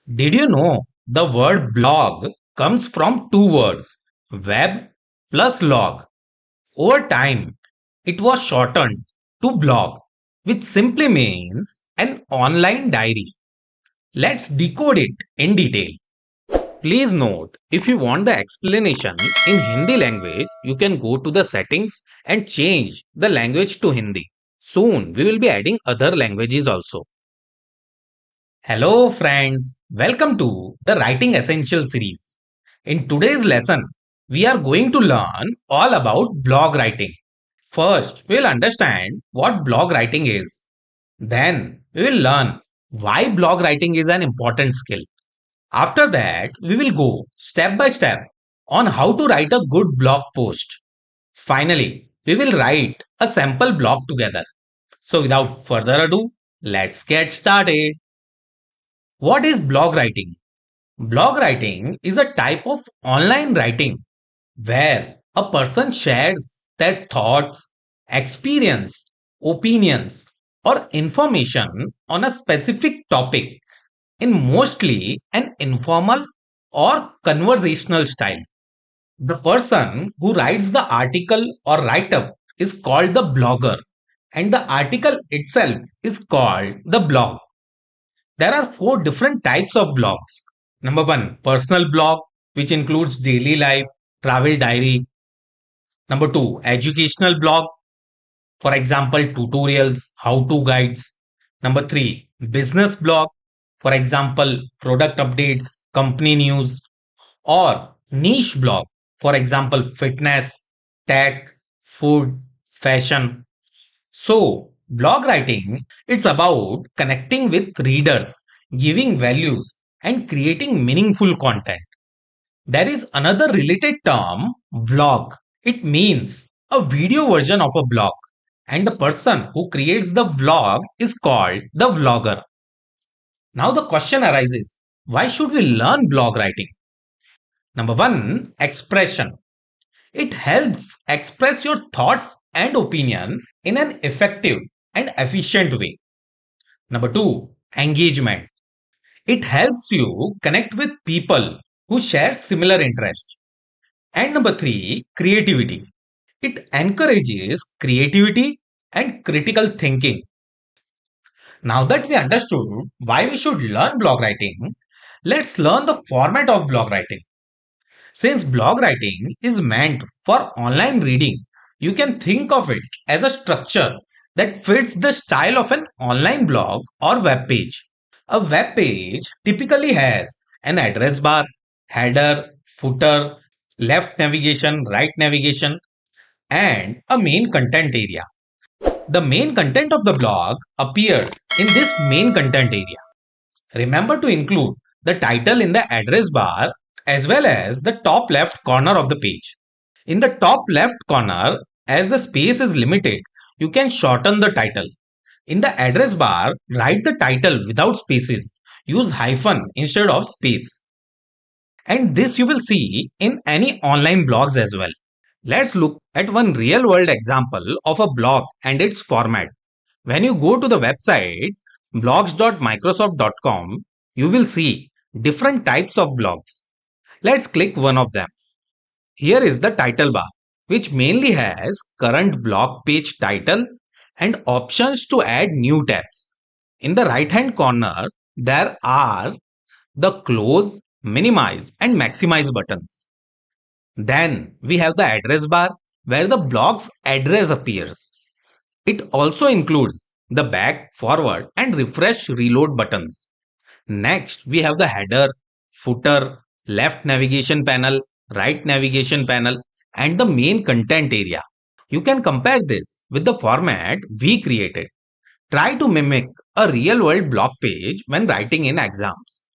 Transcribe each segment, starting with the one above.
Did you know the word blog comes from two words, web plus log? Over time, it was shortened to blog, which simply means an online diary. Let's decode it in detail. Please note, if you want the explanation in Hindi language, you can go to the settings and change the language to Hindi. Soon, we will be adding other languages also. Hello, friends. Welcome to the Writing Essential series. In today's lesson, we are going to learn all about blog writing. First, we will understand what blog writing is. Then, we will learn why blog writing is an important skill. After that, we will go step by step on how to write a good blog post. Finally, we will write a sample blog together. So, without further ado, let's get started. What is blog writing? Blog writing is a type of online writing where a person shares their thoughts, experience, opinions, or information on a specific topic in mostly an informal or conversational style. The person who writes the article or write up is called the blogger, and the article itself is called the blog. There are four different types of blogs. Number one, personal blog, which includes daily life, travel diary. Number two, educational blog, for example, tutorials, how to guides. Number three, business blog, for example, product updates, company news, or niche blog, for example, fitness, tech, food, fashion. So, blog writing, it's about connecting with readers, giving values, and creating meaningful content. There is another related term, vlog. It means a video version of a blog, and the person who creates the vlog is called the vlogger. Now, the question arises, why should we learn blog writing? Number one, expression. It helps express your thoughts and opinion in an effective and efficient way. Number two, engagement. It helps you connect with people who share similar interests. And number three, creativity. It encourages creativity and critical thinking. Now that we understood why we should learn blog writing, let's learn the format of blog writing. Since blog writing is meant for online reading, you can think of it as a structure that fits the style of an online blog or web page. A web page typically has an address bar, header, footer, left navigation, right navigation, and a main content area. The main content of the blog appears in this main content area. Remember to include the title in the address bar as well as the top left corner of the page. In the top left corner, as the space is limited, you can shorten the title. In the address bar, write the title without spaces. Use hyphen instead of space. And this you will see in any online blogs as well. Let's look at one real world example of a blog and its format. When you go to the website blogs.microsoft.com, you will see different types of blogs. Let's click one of them. Here is the title bar, which mainly has current blog page title and options to add new tabs. In the right hand corner, there are the close, minimize, and maximize buttons. Then we have the address bar where the blog's address appears. It also includes the back, forward, and refresh reload buttons. Next, we have the header, footer, left navigation panel, right navigation panel, and the main content area. You can compare this with the format we created. Try to mimic a real world blog page when writing in exams.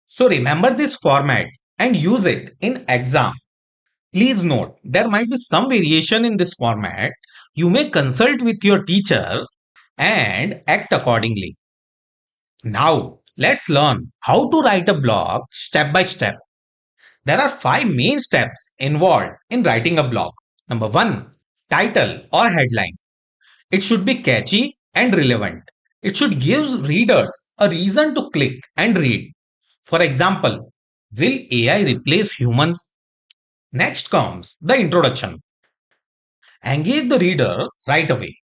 So remember this format and use it in exam. Please note, there might be some variation in this format. You may consult with your teacher and act accordingly. Now, let's learn how to write a blog step by step. There are five main steps involved in writing a blog. Number one, title or headline. It should be catchy and relevant. It should give readers a reason to click and read. For example, will AI replace humans? Next comes the introduction. Engage the reader right away.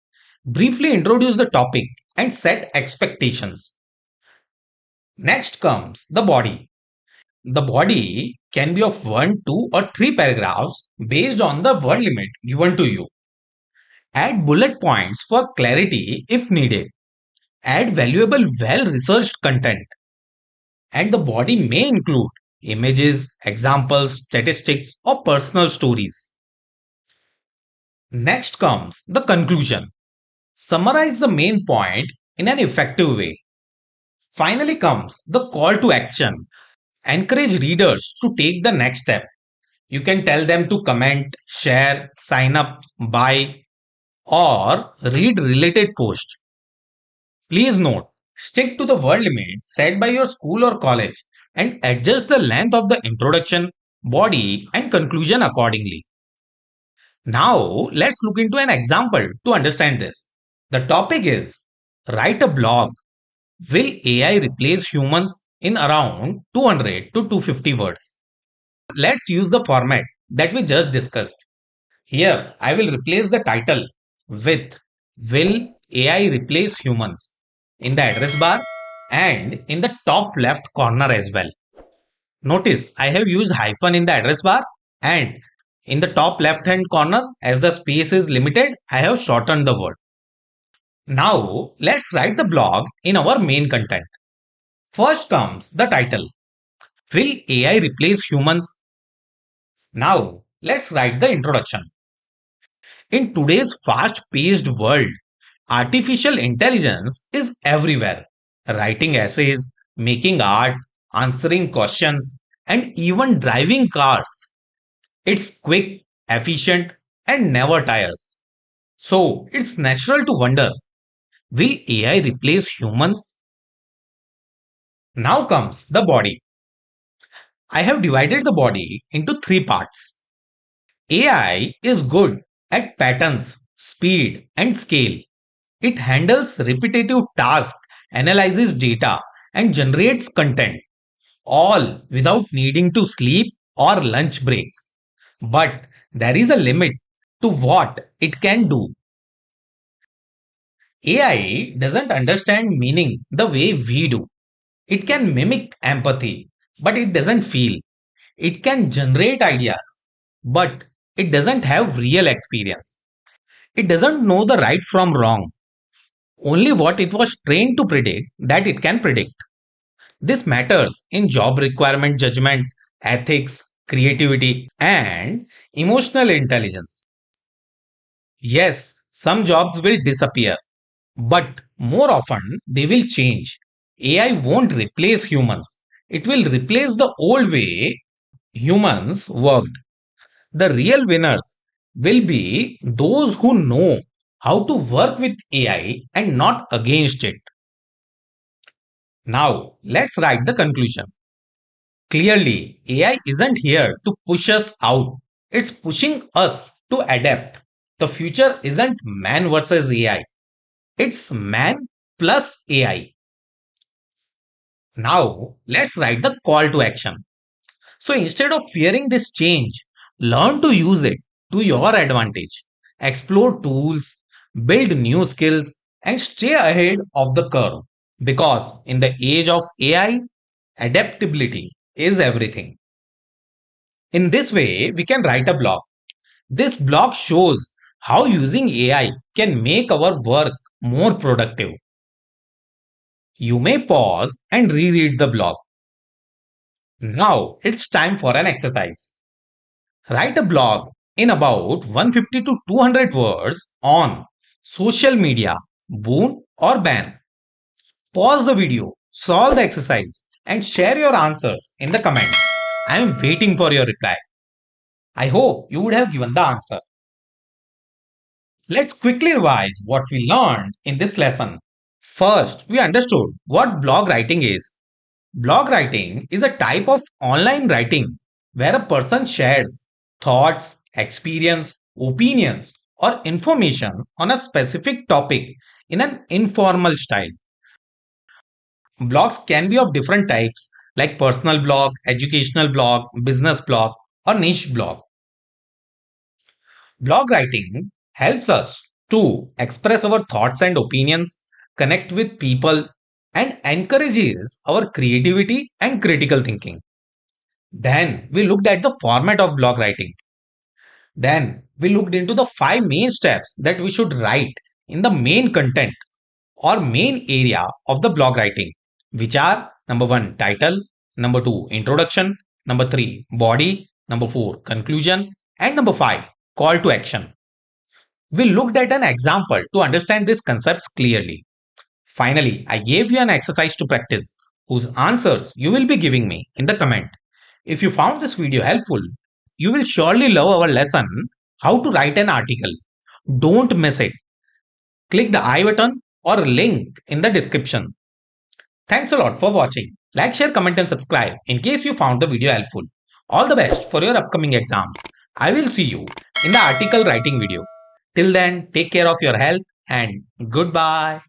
Briefly introduce the topic and set expectations. Next comes the body. The body can be of 1, 2, or 3 paragraphs based on the word limit given to you. Add bullet points for clarity if needed. Add valuable, well researched content. And the body may include images, examples, statistics, or personal stories. Next comes the conclusion. Summarize the main point in an effective way. Finally comes the call to action. Encourage readers to take the next step. You can tell them to comment, share, sign up, buy, or read related posts. Please note, stick to the word limit set by your school or college and adjust the length of the introduction, body, and conclusion accordingly. Now, let's look into an example to understand this. The topic is write a blog. Will AI replace humans in around 200 to 250 words? Let's use the format that we just discussed. Here, I will replace the title with Will AI replace humans in the address bar and in the top left corner as well. Notice I have used hyphen in the address bar and in the top left hand corner, as the space is limited, I have shortened the word. Now, let's write the blog in our main content. First comes the title. Will AI replace humans? Now, let's write the introduction. In today's fast paced world, artificial intelligence is everywhere. Writing essays, making art, answering questions, and even driving cars. It's quick, efficient, and never tires. So, it's natural to wonder, will AI replace humans? Now comes the body. I have divided the body into three parts. AI is good at patterns, speed, and scale. It handles repetitive tasks, analyzes data, and generates content, all without needing to sleep or lunch breaks. But there is a limit to what it can do. AI doesn't understand meaning the way we do. It can mimic empathy, but it doesn't feel. It can generate ideas, but it doesn't have real experience. It doesn't know the right from wrong, only what it was trained to predict that it can predict. This matters in job requirement judgment, ethics, creativity, and emotional intelligence. Yes, some jobs will disappear, but more often they will change. AI won't replace humans, it will replace the old way humans worked. The real winners will be those who know how to work with AI and not against it. Now, let's write the conclusion. Clearly, AI isn't here to push us out, it's pushing us to adapt. The future isn't man versus AI, it's man plus AI. Now, let's write the call to action. So instead of fearing this change, learn to use it to your advantage. Explore tools, build new skills, and stay ahead of the curve. Because in the age of AI, adaptability is everything. In this way, we can write a blog. This blog shows how using AI can make our work more productive. You may pause and reread the blog. Now it's time for an exercise. Write a blog in about 150 to 200 words on social media, boon or ban. Pause the video, solve the exercise, and share your answers in the comments. I am waiting for your reply. I hope you would have given the answer. Let's quickly revise what we learned in this lesson. First, we understood what blog writing is. Blog writing is a type of online writing where a person shares thoughts, experience, opinions, or information on a specific topic in an informal style. Blogs can be of different types like personal blog, educational blog, business blog, or niche blog. Blog writing helps us to express our thoughts and opinions, connect with people, and encourages our creativity and critical thinking. Then we looked at the format of blog writing. Then we looked into the five main steps that we should write in the main content or main area of the blog writing, which are number one, title, number two, introduction, number three, body, number four, conclusion, and number five, call to action. We looked at an example to understand these concepts clearly. Finally, I gave you an exercise to practice, whose answers you will be giving me in the comment. If you found this video helpful, you will surely love our lesson how to write an article. Don't miss it. Click the I button or link in the description. Thanks a lot for watching. Like, share, comment, and subscribe in case you found the video helpful. All the best for your upcoming exams. I will see you in the article writing video. Till then, take care of your health and goodbye.